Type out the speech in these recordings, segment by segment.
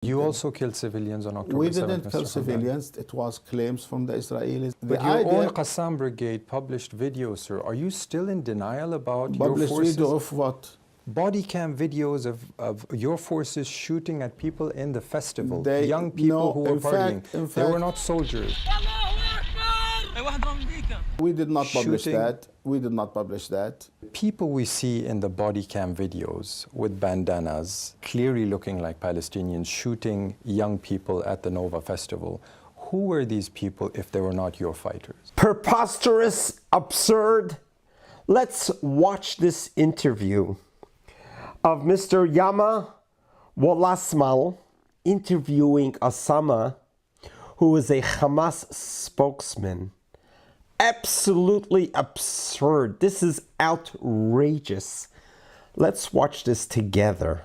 You also killed civilians on October 7th, We didn't Mr. kill Hamdan. civilians. It was claims from the Israelis. But your own Qassam brigade published videos, sir. Are you still in denial about your published forces? video of what? Body cam videos of your forces shooting at people in the festival. They, young people who were partying. They were not soldiers. We did not publish that. We did not publish that. People we see in the body cam videos with bandanas, clearly looking like Palestinians, shooting young people at the Nova Festival. Who were these people if they were not your fighters? Preposterous, absurd. Let's watch this interview of Mr. Yama Walasmal interviewing Osama, who is a Hamas spokesman. Absolutely absurd. This is outrageous. Let's watch this together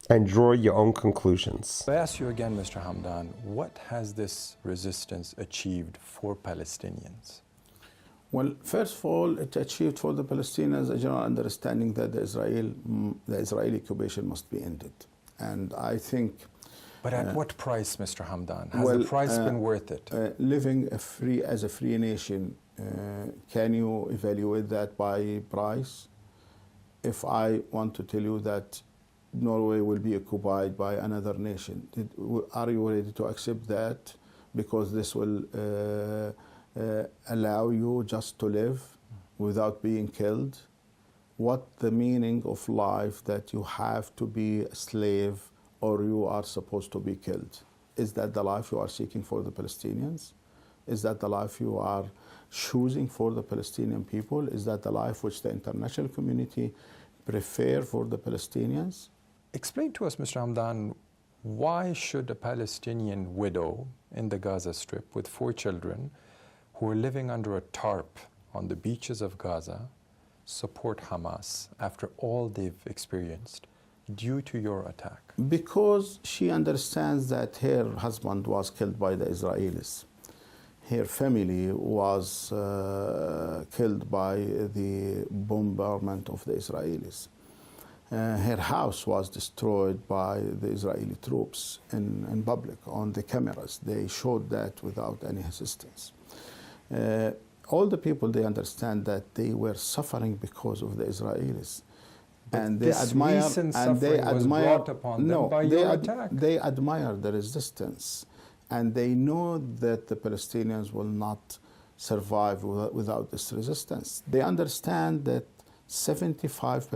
and draw your own conclusions. I ask you again, Mr. Hamdan, what has this resistance achieved for Palestinians? Well, first of all, it achieved for the Palestinians a general understanding that the Israeli occupation must be ended. And I think... But at what price, Mr. Hamdan? Has the price been worth it? Living as a free nation, can you evaluate that by price? If I want to tell you that Norway will be occupied by another nation, are you ready to accept that? Because this will allow you just to live without being killed? What the meaning of life that you have to be a slave or you are supposed to be killed? Is that the life you are seeking for the Palestinians? Is that the life you are choosing for the Palestinian people? Is that the life which the international community prefer for the Palestinians? Explain to us, Mr. Hamdan, why should a Palestinian widow in the Gaza Strip with 4 children who are living under a tarp on the beaches of Gaza support Hamas after all they've experienced due to your attack? Because she understands that her husband was killed by the Israelis. Her family was killed by the bombardment of the Israelis. Her house was destroyed by the Israeli troops in public on the cameras. They showed that without any assistance. All the people, they understand that they were suffering because of the Israelis. But and they admire, was brought upon them by your attack. They admire the resistance, and they know that the Palestinians will not survive without this resistance. They understand that 75,000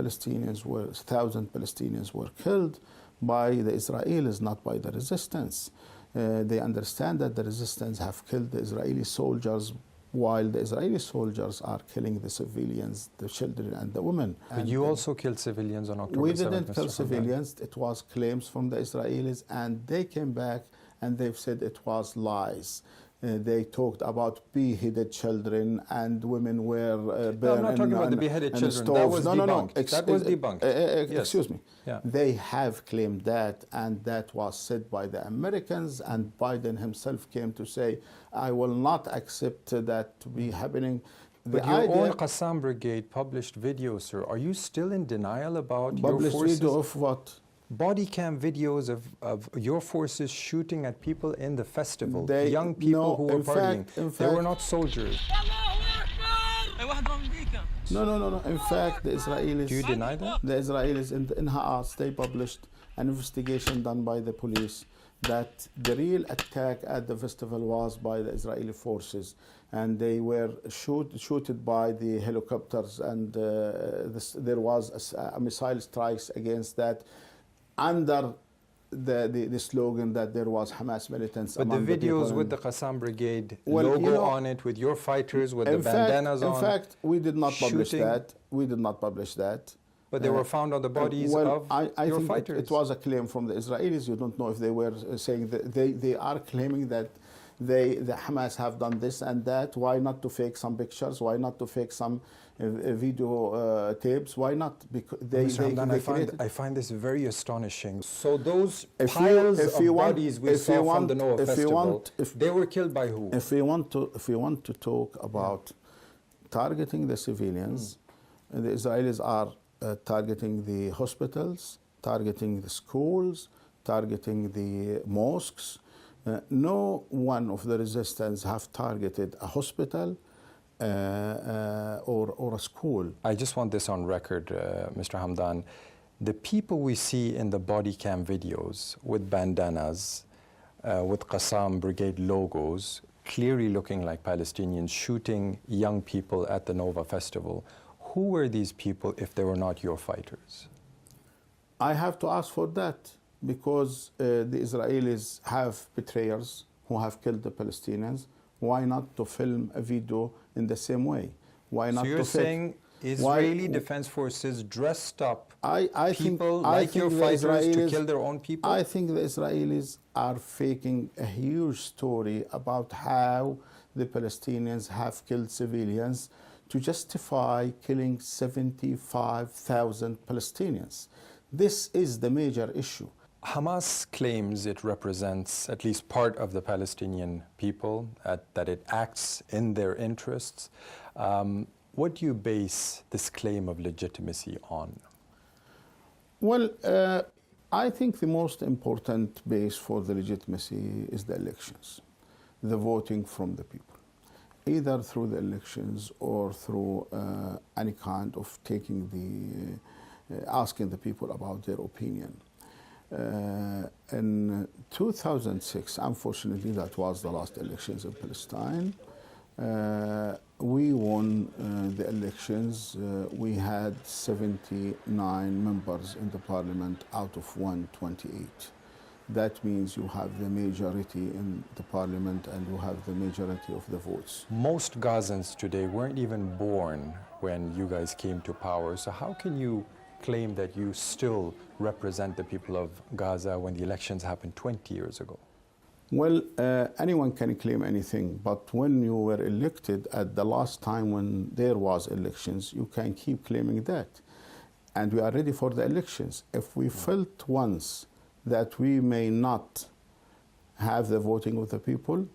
Palestinians were killed by the Israelis, not by the resistance. They understand that the resistance have killed the Israeli soldiers, while the Israeli soldiers are killing the civilians, the children and the women. But you also killed civilians on October 7th, We didn't kill Mr. civilians. It was claims from the Israelis, and they came back and they've said it was lies. They talked about beheaded children and women were burned. No, I'm not talking about the beheaded children. That was debunked. That was debunked. Excuse me. Yeah. They have claimed that, and that was said by the Americans, and Biden himself came to say, I will not accept that to be happening. But your own Qassam brigade published videos, sir. Are you still in denial about your forces? Published video of what? Body cam videos of your forces shooting at people in the festival. Young people no, who were partying. They were not soldiers. No. In fact, the Israelis... Do you deny that? The Israelis in Hamas, they published an investigation done by the police that the real attack at the festival was by the Israeli forces, and they were shooted by the helicopters, and there was a missile strikes against that, under the slogan that there was Hamas militants. But the videos with the Qassam Brigade logo on it, with your fighters, with the bandanas on. In fact, we did not publish that. We did not publish that. But they were found on the bodies of your think fighters. It was a claim from the Israelis. You don't know if they were saying that they are claiming that the Hamas have done this and that. Why not to fake some pictures? Why not to fake some video tapes? Why not? Because I find this very astonishing. So those piles of bodies we saw from the Noah Festival, they were killed by who? If we want to talk about targeting the civilians, the Israelis are targeting the hospitals, targeting the schools, targeting the mosques. No one of the resistance have targeted a hospital or a school. I just want this on record, Mr. Hamdan. The people we see in the body cam videos with bandanas, with Qassam Brigade logos, clearly looking like Palestinians shooting young people at the Nova Festival, who were these people if they were not your fighters? I have to ask for that because the Israelis have betrayers who have killed the Palestinians. Why not to film a video in the same way? Why not so you're to saying Israeli Defense Forces dressed up people like your fighters to kill their own people? I think the Israelis are faking a huge story about how the Palestinians have killed civilians to justify killing 75,000 Palestinians. This is the major issue. Hamas claims it represents at least part of the Palestinian people, that it acts in their interests. What do you base this claim of legitimacy on? Well, I think the most important base for the legitimacy is the elections, the voting from the people, either through the elections or through any kind of asking the people about their opinion. In 2006, unfortunately, that was the last elections in Palestine. We won the elections. We had 79 members in the parliament out of 128. That means you have the majority in the parliament and you have the majority of the votes. Most Gazans today weren't even born when you guys came to power. So how can you claim that you still represent the people of Gaza when the elections happened 20 years ago? Well, anyone can claim anything, but when you were elected at the last time when there was elections, you can keep claiming that. And we are ready for the elections. If we felt once that we may not have the voting of the people,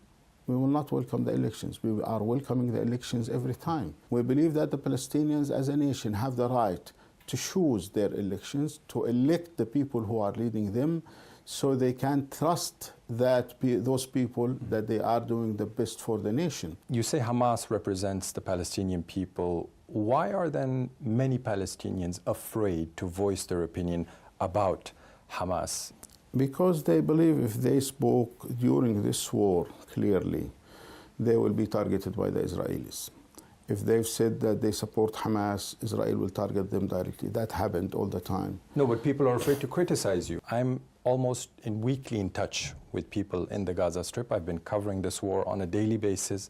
we will not welcome the elections. We are welcoming the elections every time. We believe that the Palestinians as a nation have the right to choose their elections, to elect the people who are leading them, so they can trust that those people that they are doing the best for the nation. You say Hamas represents the Palestinian people. Why are then many Palestinians afraid to voice their opinion about Hamas? Because they believe if they spoke during this war clearly, they will be targeted by the Israelis. If they've said that they support Hamas, Israel will target them directly. That happened all the time. No, but people are afraid to criticize you. I'm almost weekly in touch with people in the Gaza Strip. I've been covering this war on a daily basis.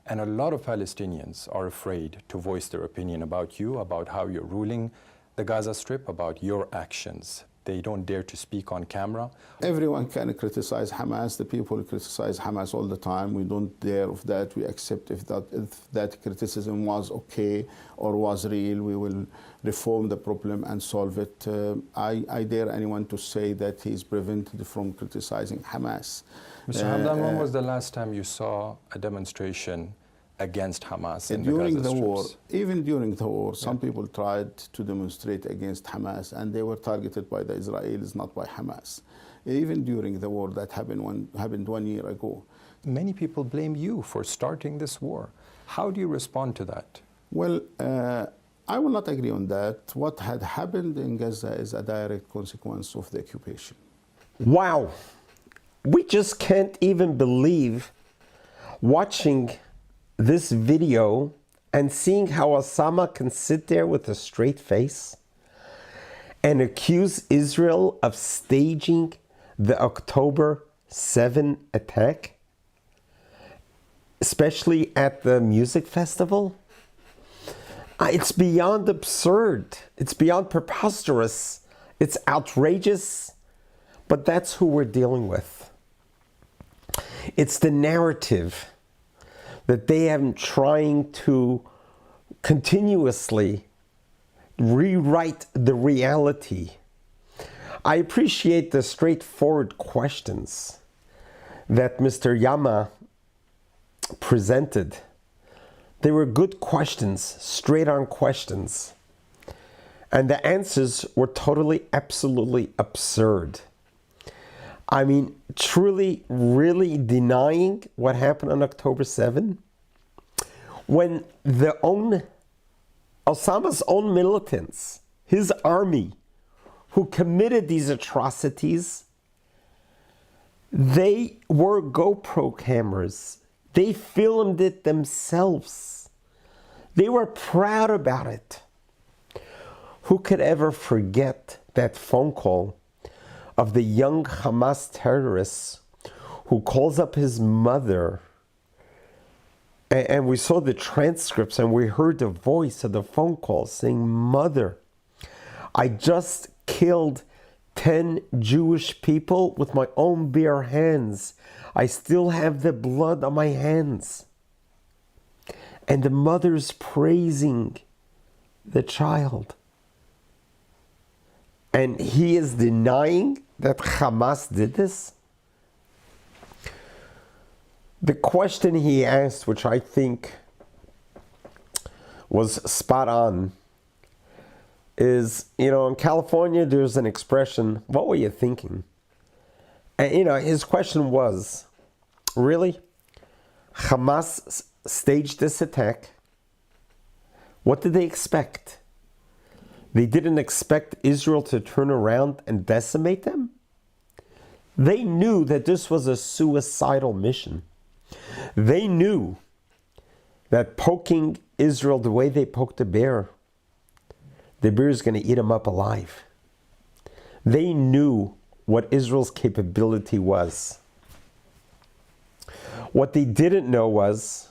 And a lot of Palestinians are afraid to voice their opinion about you, about how you're ruling the Gaza Strip, about your actions. They don't dare to speak on camera. Everyone can criticize Hamas. The people criticize Hamas all the time. We don't dare of that. We accept if that criticism was okay or was real, we will reform the problem and solve it. I dare anyone to say that he's prevented from criticizing Hamas. Mr. Hamdan, when was the last time you saw a demonstration against Hamas in during the Gaza the war? strips? Even during the war, some people tried to demonstrate against Hamas, and they were targeted by the Israelis, not by Hamas. Even during the war, that happened 1 year ago. Many people blame you for starting this war. How do you respond to that? Well, I will not agree on that. What had happened in Gaza is a direct consequence of the occupation. Wow. We just can't even believe watching this video and seeing how Osama can sit there with a straight face and accuse Israel of staging the October 7 attack, especially at the music festival. It's beyond absurd. It's beyond preposterous. It's outrageous, but that's who we're dealing with. It's the narrative that they have been trying to continuously rewrite the reality. I appreciate the straightforward questions that Mr. Yama presented. They were good questions, straight-on questions. And the answers were totally, absolutely absurd. I mean, truly, really denying what happened on October 7? When Osama's own militants, his army, who committed these atrocities, they were GoPro cameras. They filmed it themselves. They were proud about it. Who could ever forget that phone call of the young Hamas terrorist who calls up his mother? And we saw the transcripts and we heard the voice of the phone call saying, "Mother, I just killed 10 Jewish people with my own bare hands. I still have the blood on my hands." And the mother's praising the child. And he is denying that Hamas did this? The question he asked, which I think was spot on, is, in California, there's an expression, "What were you thinking?" And, his question was, really? Hamas staged this attack. What did they expect? They didn't expect Israel to turn around and decimate them? They knew that this was a suicidal mission. They knew that poking Israel the way they poked the bear is going to eat them up alive. They knew what Israel's capability was. What they didn't know was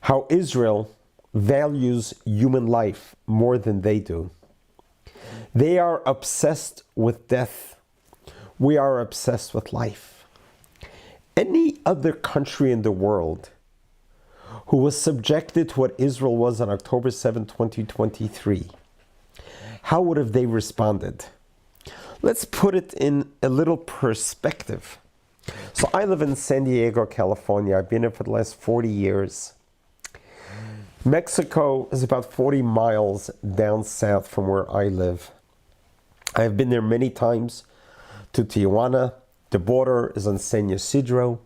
how Israel values human life more than they do. They are obsessed with death. We are obsessed with life. Any other country in the world who was subjected to what Israel was on October 7, 2023, how would have they responded? Let's put it in a little perspective. So I live in San Diego, California. I've been here for the last 40 years. Mexico is about 40 miles down south from where I live. I have been there many times to Tijuana. The border is on San Ysidro.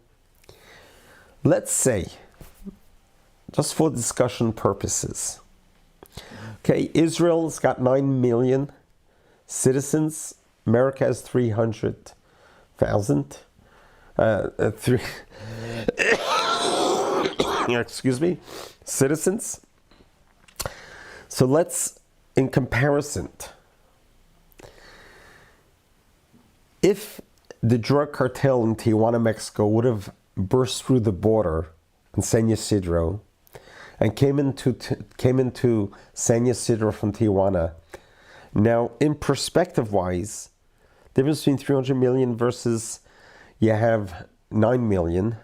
Let's say, just for discussion purposes, okay, Israel's got 9 million citizens. America has 300,000. Excuse me, citizens. So let's, in comparison, if the drug cartel in Tijuana, Mexico would have burst through the border in San Ysidro and came into San Ysidro from Tijuana, now in perspective-wise, the difference between 300 million versus you have 9 million,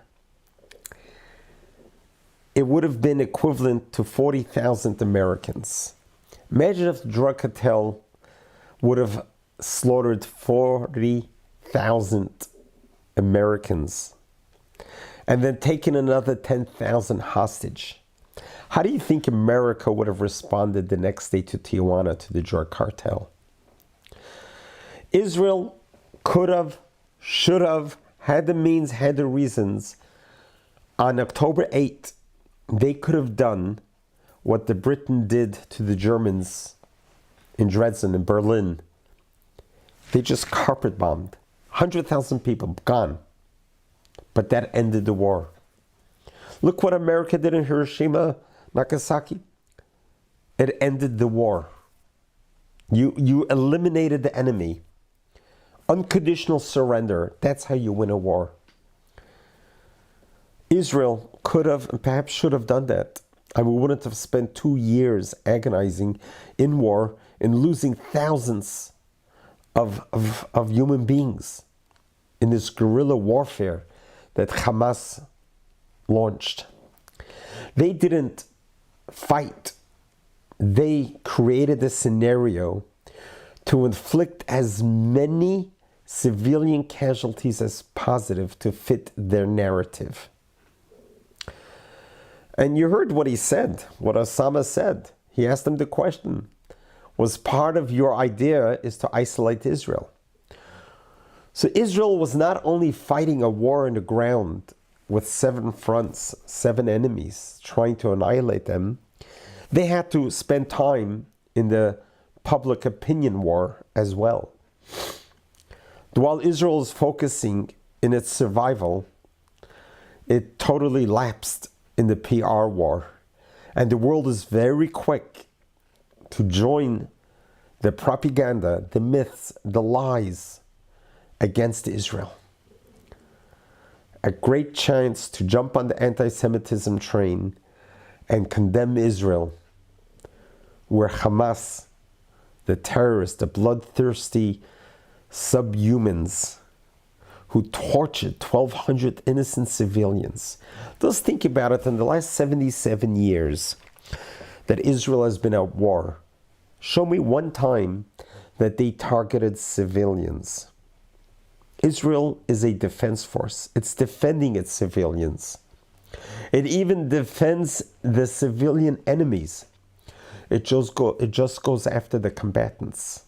it would have been equivalent to 40,000 Americans. Imagine if the drug cartel would have slaughtered 40,000 Americans and then taken another 10,000 hostage. How do you think America would have responded the next day to Tijuana, to the drug cartel? Israel could have, should have, had the means, had the reasons. On October 8th, they could have done what the Britain did to the Germans in Dresden and Berlin. They just carpet bombed. 100,000 people gone. But that ended the war. Look what America did in Hiroshima, Nagasaki. It ended the war. You eliminated the enemy. Unconditional surrender. That's how you win a war. Israel could have and perhaps should have done that. And we wouldn't have spent 2 years agonizing in war and losing thousands of human beings in this guerrilla warfare that Hamas launched. They didn't fight. They created a scenario to inflict as many civilian casualties as positive to fit their narrative. And you heard what he said, what Osama said. He asked him the question, was part of your idea is to isolate Israel? So Israel was not only fighting a war on the ground with 7 fronts, 7 enemies, trying to annihilate them, they had to spend time in the public opinion war as well. While Israel is focusing in its survival, it totally lapsed in the PR war. And the world is very quick to join the propaganda, the myths, the lies against Israel. A great chance to jump on the anti-Semitism train and condemn Israel, where Hamas, the terrorists, the bloodthirsty subhumans who tortured 1,200 innocent civilians. Just think about it, in the last 77 years that Israel has been at war, show me one time that they targeted civilians. Israel is a defense force. It's defending its civilians. It even defends the civilian enemies. It just goes after the combatants.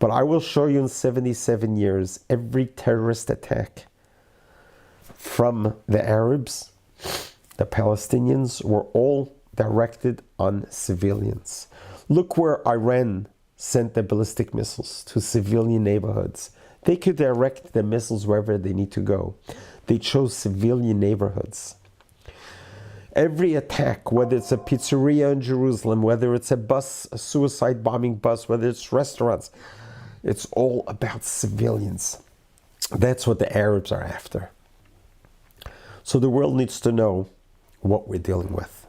But I will show you in 77 years, every terrorist attack from the Arabs, the Palestinians, were all directed on civilians. Look where Iran sent the ballistic missiles to civilian neighborhoods. They could direct the missiles wherever they need to go. They chose civilian neighborhoods. Every attack, whether it's a pizzeria in Jerusalem, whether it's a bus, a suicide bombing bus, whether it's restaurants, it's all about civilians. That's what the Arabs are after. So the world needs to know what we're dealing with.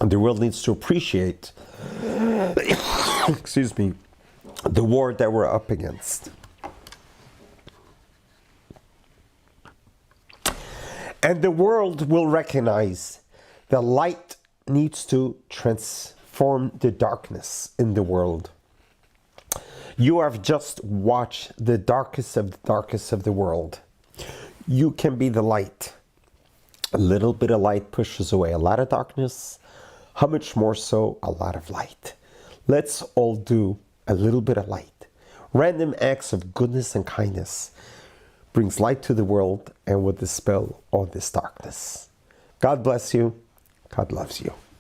And the world needs to appreciate, excuse me, the war that we're up against. And the world will recognize the light needs to transform the darkness in the world. You have just watched the darkest of the world. You can be the light. A little bit of light pushes away a lot of darkness. How much more so a lot of light? Let's all do a little bit of light. Random acts of goodness and kindness brings light to the world and will dispel all this darkness. God bless you. God loves you.